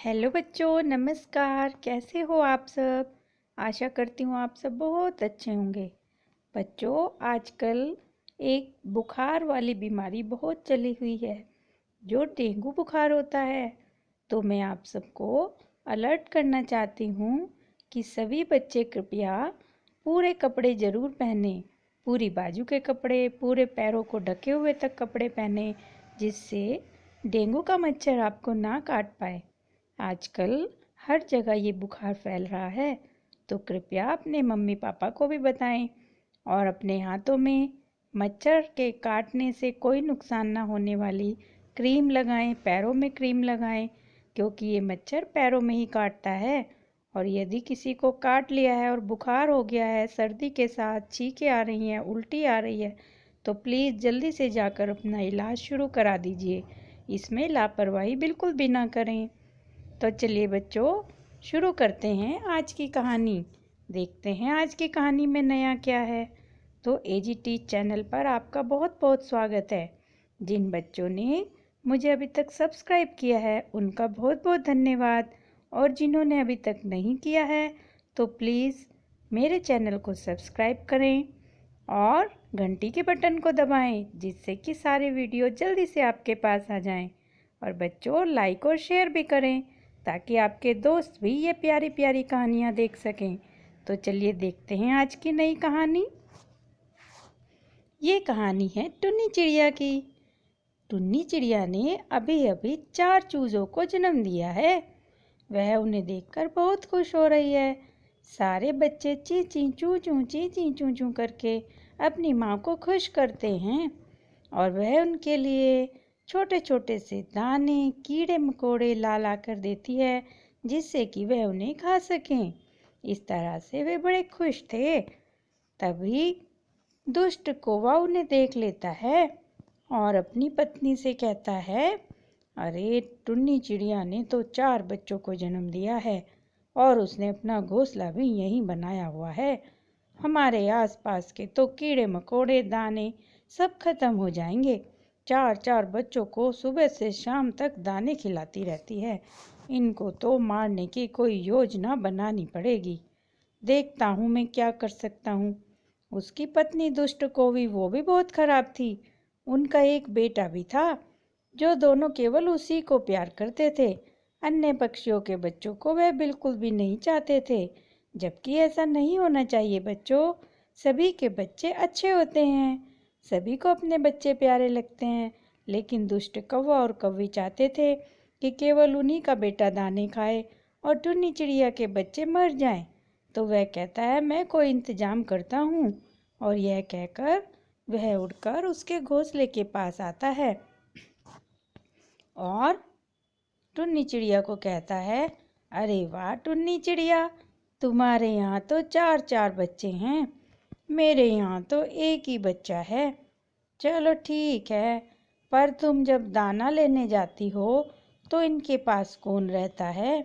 Hello बच्चों, नमस्कार। कैसे हो आप सब? आशा करती हूँ आप सब बहुत अच्छे होंगे। बच्चों, आजकल एक बुखार वाली बीमारी बहुत चली हुई है, जो डेंगू बुखार होता है। तो मैं आप सबको अलर्ट करना चाहती हूँ कि सभी बच्चे कृपया पूरे कपड़े ज़रूर पहने। पूरी बाजू के कपड़े, पूरे पैरों को ढके हुए तक कपड़े पहने, जिससे डेंगू का मच्छर आपको ना काट पाए। आजकल हर जगह ये बुखार फैल रहा है, तो कृपया अपने मम्मी पापा को भी बताएं और अपने हाथों में मच्छर के काटने से कोई नुकसान ना होने वाली क्रीम लगाएं, पैरों में क्रीम लगाएं, क्योंकि ये मच्छर पैरों में ही काटता है। और यदि किसी को काट लिया है और बुखार हो गया है, सर्दी के साथ छींकें आ रही हैं, उल्टी आ रही है, तो प्लीज़ जल्दी से जाकर अपना इलाज शुरू करा दीजिए। इसमें लापरवाही बिल्कुल भी ना करें। तो चलिए बच्चों, शुरू करते हैं आज की कहानी। देखते हैं आज की कहानी में नया क्या है। तो एजीटी चैनल पर आपका बहुत बहुत स्वागत है। जिन बच्चों ने मुझे अभी तक सब्सक्राइब किया है उनका बहुत बहुत धन्यवाद, और जिन्होंने अभी तक नहीं किया है तो प्लीज़ मेरे चैनल को सब्सक्राइब करें और घंटी के बटन को दबाएं, जिससे कि सारे वीडियो जल्दी से आपके पास आ जाएं। और बच्चों, लाइक और शेयर भी करें, ताकि आपके दोस्त भी ये प्यारी प्यारी कहानियाँ देख सकें। तो चलिए देखते हैं आज की नई कहानी। ये कहानी है टुन्नी चिड़िया की। टुन्नी चिड़िया ने अभी अभी 4 चूज़ों को जन्म दिया है। वह उन्हें देखकर बहुत खुश हो रही है। सारे बच्चे ची ची चू चू ची ची चू चू करके अपनी माँ को खुश करते हैं, और वह उनके लिए छोटे छोटे से दाने, कीड़े मकोड़े ला ला कर देती है, जिससे कि वह उन्हें खा सकें। इस तरह से वे बड़े खुश थे। तभी दुष्ट कौवा उन्हें देख लेता है और अपनी पत्नी से कहता है, अरे, टुन्नी चिड़िया ने तो 4 बच्चों को जन्म दिया है और उसने अपना घोंसला भी यहीं बनाया हुआ है। हमारे आसपास के तो कीड़े मकोड़े, दाने सब खत्म हो जाएंगे। 4 बच्चों को सुबह से शाम तक दाने खिलाती रहती है। इनको तो मारने की कोई योजना बनानी पड़ेगी। देखता हूँ मैं क्या कर सकता हूँ। उसकी पत्नी दुष्ट कौवी वो भी बहुत खराब थी। उनका एक बेटा भी था, जो दोनों केवल उसी को प्यार करते थे। अन्य पक्षियों के बच्चों को वह बिल्कुल भी नहीं चाहते थे, जबकि ऐसा नहीं होना चाहिए बच्चों। सभी के बच्चे अच्छे होते हैं, सभी को अपने बच्चे प्यारे लगते हैं। लेकिन दुष्ट कौवा और कौवी चाहते थे कि केवल उन्हीं का बेटा दाने खाए और टुन्नी चिड़िया के बच्चे मर जाएं। तो वह कहता है, मैं कोई इंतजाम करता हूँ, और यह कहकर वह उड़कर उसके घोंसले के पास आता है और टुन्नी चिड़िया को कहता है, अरे वाह टुन्नी चिड़िया, तुम्हारे यहाँ तो 4 बच्चे हैं, मेरे यहाँ तो एक ही बच्चा है। चलो ठीक है, पर तुम जब दाना लेने जाती हो तो इनके पास कौन रहता है?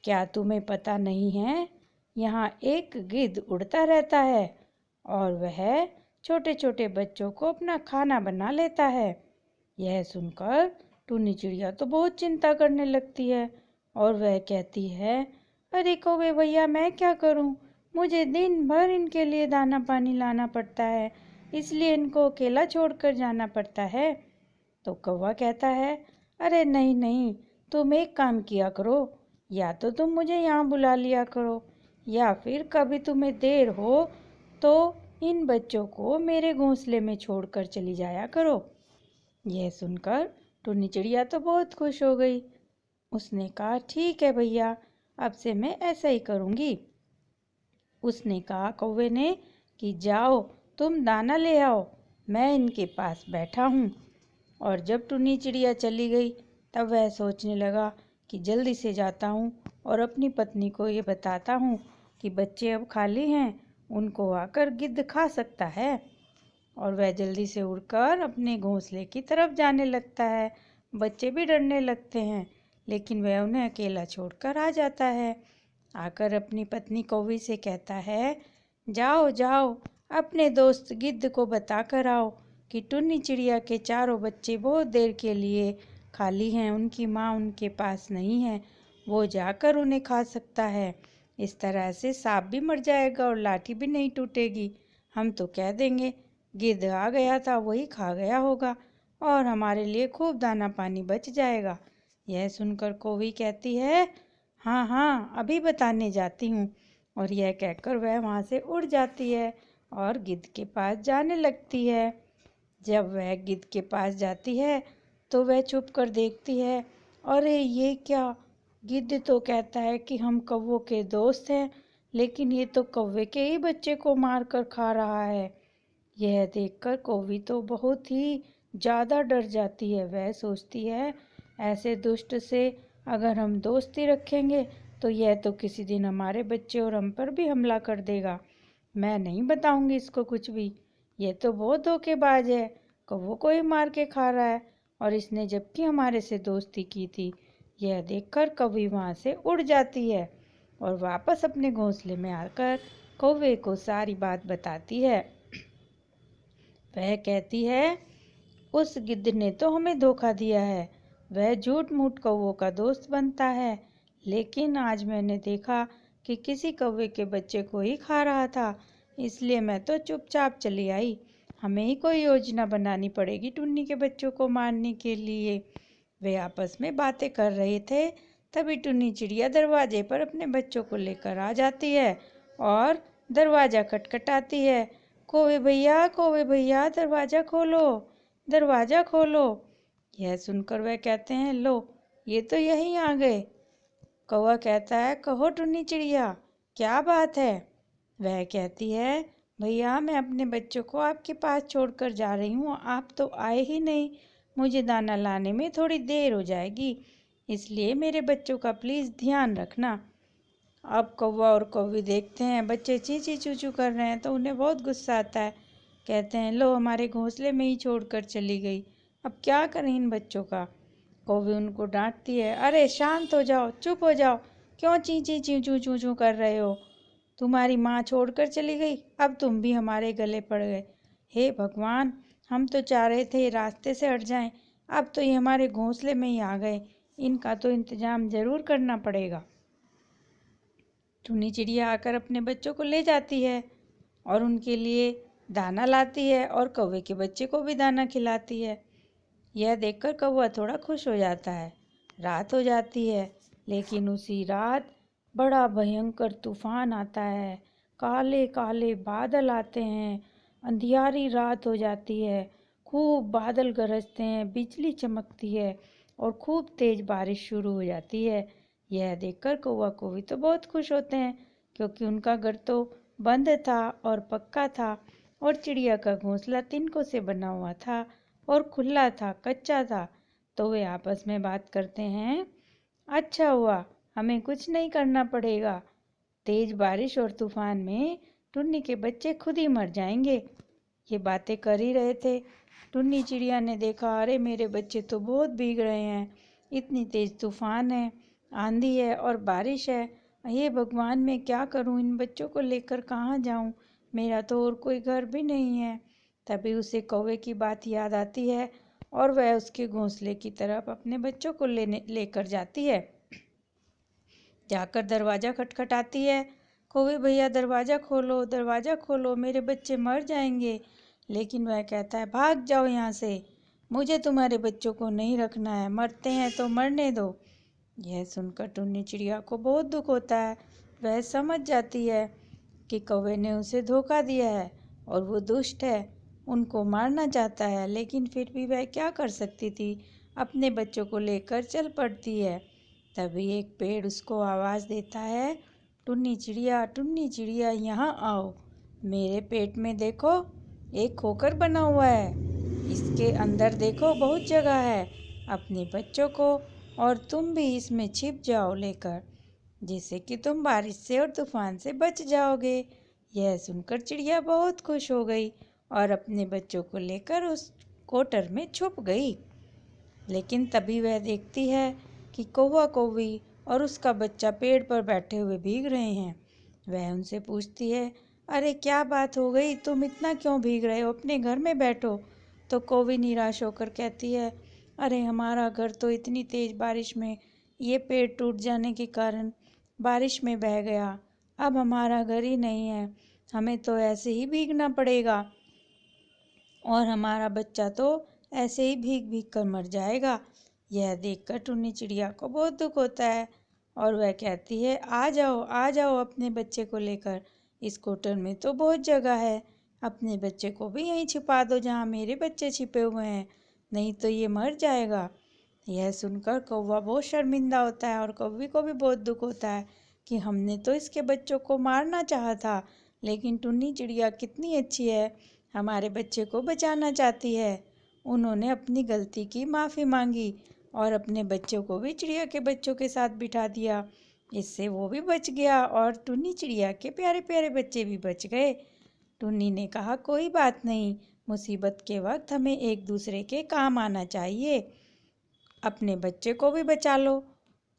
क्या तुम्हें पता नहीं है? यहाँ एक गिद्ध उड़ता रहता है और वह छोटे छोटे बच्चों को अपना खाना बना लेता है। यह सुनकर टुन्नी चिड़िया तो बहुत चिंता करने लगती है और वह कहती है, अरे कौवे भैया, मैं क्या करूं? मुझे दिन भर इनके लिए दाना पानी लाना पड़ता है, इसलिए इनको अकेला छोड़कर जाना पड़ता है। तो कौवा कहता है, अरे नहीं नहीं, तुम एक काम किया करो, या तो तुम मुझे यहाँ बुला लिया करो, या फिर कभी तुम्हें देर हो तो इन बच्चों को मेरे घोंसले में छोड़कर चली जाया करो। यह सुनकर टुन्नी चिड़िया तो बहुत खुश हो गई। उसने कहा, ठीक है भैया, अब से मैं ऐसा ही करूँगी। उसने कहा कौवे ने कि जाओ तुम दाना ले आओ, मैं इनके पास बैठा हूँ। और जब टुन्नी चिड़िया चली गई, तब वह सोचने लगा कि जल्दी से जाता हूँ और अपनी पत्नी को ये बताता हूँ कि बच्चे अब खाली हैं, उनको आकर गिद्ध खा सकता है। और वह जल्दी से उड़कर अपने घोंसले की तरफ जाने लगता है। बच्चे भी डरने लगते हैं, लेकिन वह उन्हें अकेला छोड़कर आ जाता है। आकर अपनी पत्नी कौवी से कहता है, जाओ जाओ, अपने दोस्त गिद्ध को बता कर आओ कि टुन्नी चिड़िया के 4 बच्चे बहुत देर के लिए खाली हैं, उनकी माँ उनके पास नहीं है वो जाकर उन्हें खा सकता है। इस तरह से सांप भी मर जाएगा और लाठी भी नहीं टूटेगी। हम तो कह देंगे गिद्ध आ गया था, वही खा गया होगा और हमारे लिए खूब दाना पानी बच जाएगा। यह सुनकर कौवी कहती है, हाँ हाँ, अभी बताने जाती हूँ। और यह कहकर वह वहाँ से उड़ जाती है और गिद्ध के पास जाने लगती है। जब वह गिद्ध के पास जाती है तो वह छुप कर देखती है, अरे ये क्या, गिद्ध तो कहता है कि हम कौवों के दोस्त हैं, लेकिन ये तो कौवे के ही बच्चे को मार कर खा रहा है। यह देखकर कौवी तो बहुत ही ज़्यादा डर जाती है। वह सोचती है, ऐसे दुष्ट से अगर हम दोस्ती रखेंगे तो यह तो किसी दिन हमारे बच्चे और हम पर भी हमला कर देगा। मैं नहीं बताऊंगी इसको कुछ भी, यह तो बहुत धोखेबाज है, कौवों को ही मार के खा रहा है और इसने जबकि हमारे से दोस्ती की थी। यह देखकर कौवी वहाँ से उड़ जाती है और वापस अपने घोंसले में आकर कौवे को सारी बात बताती है। वह कहती है, उस गिद्ध ने तो हमें धोखा दिया है, वह झूठ मूठ कौवों का दोस्त बनता है, लेकिन आज मैंने देखा कि किसी कौवे के बच्चे को ही खा रहा था, इसलिए मैं तो चुपचाप चली आई। हमें ही कोई योजना बनानी पड़ेगी टुन्नी के बच्चों को मारने के लिए। वे आपस में बातें कर रहे थे, तभी टुन्नी चिड़िया दरवाजे पर अपने बच्चों को लेकर आ जाती है और दरवाज़ा खटखटाती है। कौवे भैया दरवाज़ा खोलो, दरवाज़ा खोलो। यह सुनकर वह कहते हैं, लो ये तो यहीं आ गए। कौवा कहता है, कहो टुन्नी चिड़िया, क्या बात है। वह कहती है, भैया मैं अपने बच्चों को आपके पास छोड़कर जा रही हूँ, आप तो आए ही नहीं, मुझे दाना लाने में थोड़ी देर हो जाएगी, इसलिए मेरे बच्चों का प्लीज़ ध्यान रखना। अब कौवा और कौवी देखते हैं बच्चे ची ची चू चू कर रहे हैं तो उन्हें बहुत गुस्सा आता है। कहते हैं, लो हमारे घोंसले में ही छोड़कर चली गई, अब क्या करें इन बच्चों का। कौवी उनको डांटती है, अरे शांत हो जाओ, चुप हो जाओ, क्यों ची ची चू चू चू चू कर रहे हो। तुम्हारी माँ छोड़कर चली गई, अब तुम भी हमारे गले पड़ गए। हे भगवान, हम तो चाह रहे थे रास्ते से हट जाएं, अब तो ये हमारे घोंसले में ही आ गए, इनका तो इंतजाम ज़रूर करना पड़ेगा। टुन्नी चिड़िया आकर अपने बच्चों को ले जाती है और उनके लिए दाना लाती है और कौवे के बच्चे को भी दाना खिलाती है। यह देखकर कौवा थोड़ा खुश हो जाता है। रात हो जाती है, लेकिन उसी रात बड़ा भयंकर तूफान आता है, काले काले बादल आते हैं, अंधियारी रात हो जाती है, खूब बादल गरजते हैं, बिजली चमकती है और खूब तेज बारिश शुरू हो जाती है। यह देखकर कौवा कौवी तो बहुत खुश होते हैं, क्योंकि उनका घर तो बंद था और पक्का था और चिड़िया का घोंसला तिनकों से बना हुआ था और खुला था, कच्चा था। तो वे आपस में बात करते हैं, अच्छा हुआ, हमें कुछ नहीं करना पड़ेगा, तेज बारिश और तूफान में टुन्नी के बच्चे खुद ही मर जाएंगे। ये बातें कर ही रहे थे, टुन्नी चिड़िया ने देखा, अरे मेरे बच्चे तो बहुत भीग रहे हैं, इतनी तेज तूफान है, आंधी है और बारिश है, हे भगवान मैं क्या करूं, इन बच्चों को लेकर कहाँ जाऊं, मेरा तो और कोई घर भी नहीं है। तभी उसे कौवे की बात याद आती है और वह उसके घोंसले की तरफ अपने बच्चों को लेकर जाती है। जाकर दरवाज़ा खटखटाती है, कौवे भैया दरवाज़ा खोलो, दरवाज़ा खोलो, मेरे बच्चे मर जाएंगे। लेकिन वह कहता है, भाग जाओ यहाँ से, मुझे तुम्हारे बच्चों को नहीं रखना है, मरते हैं तो मरने दो। यह सुनकर टुन्नी चिड़िया को बहुत दुख होता है। वह समझ जाती है कि कौवे ने उसे धोखा दिया है और वो दुष्ट है, उनको मारना चाहता है, लेकिन फिर भी वह क्या कर सकती थी, अपने बच्चों को लेकर चल पड़ती है। तभी एक पेड़ उसको आवाज़ देता है, टुन्नी चिड़िया यहाँ आओ, मेरे पेट में देखो एक खोकर बना हुआ है, इसके अंदर देखो बहुत जगह है, अपने बच्चों को और तुम भी इसमें छिप जाओ लेकर, जिससे कि तुम बारिश से और तूफान से बच जाओगे। यह सुनकर चिड़िया बहुत खुश हो गई और अपने बच्चों को लेकर उस कोटर में छुप गई। लेकिन तभी वह देखती है कि कौवा कौवी और उसका बच्चा पेड़ पर बैठे हुए भीग रहे हैं। वह उनसे पूछती है, अरे क्या बात हो गई, तुम इतना क्यों भीग रहे हो, अपने घर में बैठो। तो कौवी निराश होकर कहती है, अरे हमारा घर तो इतनी तेज बारिश में ये पेड़ टूट जाने के कारण बारिश में बह गया। अब हमारा घर ही नहीं है, हमें तो ऐसे ही भीगना पड़ेगा और हमारा बच्चा तो ऐसे ही भीग भीग कर मर जाएगा। यह देखकर टुन्नी चिड़िया को बहुत दुख होता है और वह कहती है, आ जाओ अपने बच्चे को लेकर। इस कोटर में तो बहुत जगह है, अपने बच्चे को भी यहीं छिपा दो जहाँ मेरे बच्चे छिपे हुए हैं, नहीं तो ये मर जाएगा। यह सुनकर कौवा बहुत शर्मिंदा होता है और कौवी को भी बहुत दुख होता है कि हमने तो इसके बच्चों को मारना चाहा था, लेकिन टुन्नी चिड़िया कितनी अच्छी है, हमारे बच्चे को बचाना चाहती है। उन्होंने अपनी गलती की माफ़ी मांगी और अपने बच्चों को भी चिड़िया के बच्चों के साथ बिठा दिया। इससे वो भी बच गया और टुन्नी चिड़िया के प्यारे प्यारे बच्चे भी बच गए। टुन्नी ने कहा, कोई बात नहीं, मुसीबत के वक्त हमें एक दूसरे के काम आना चाहिए, अपने बच्चे को भी बचा लो।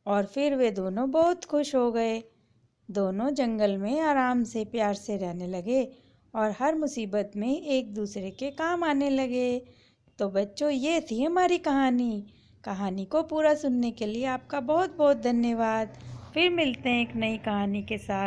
और फिर वे दोनों बहुत खुश हो गए। दोनों जंगल में आराम से प्यार से रहने लगे और हर मुसीबत में एक दूसरे के काम आने लगे। तो बच्चों, ये थी हमारी कहानी। कहानी को पूरा सुनने के लिए आपका बहुत बहुत धन्यवाद। फिर मिलते हैं एक नई कहानी के साथ।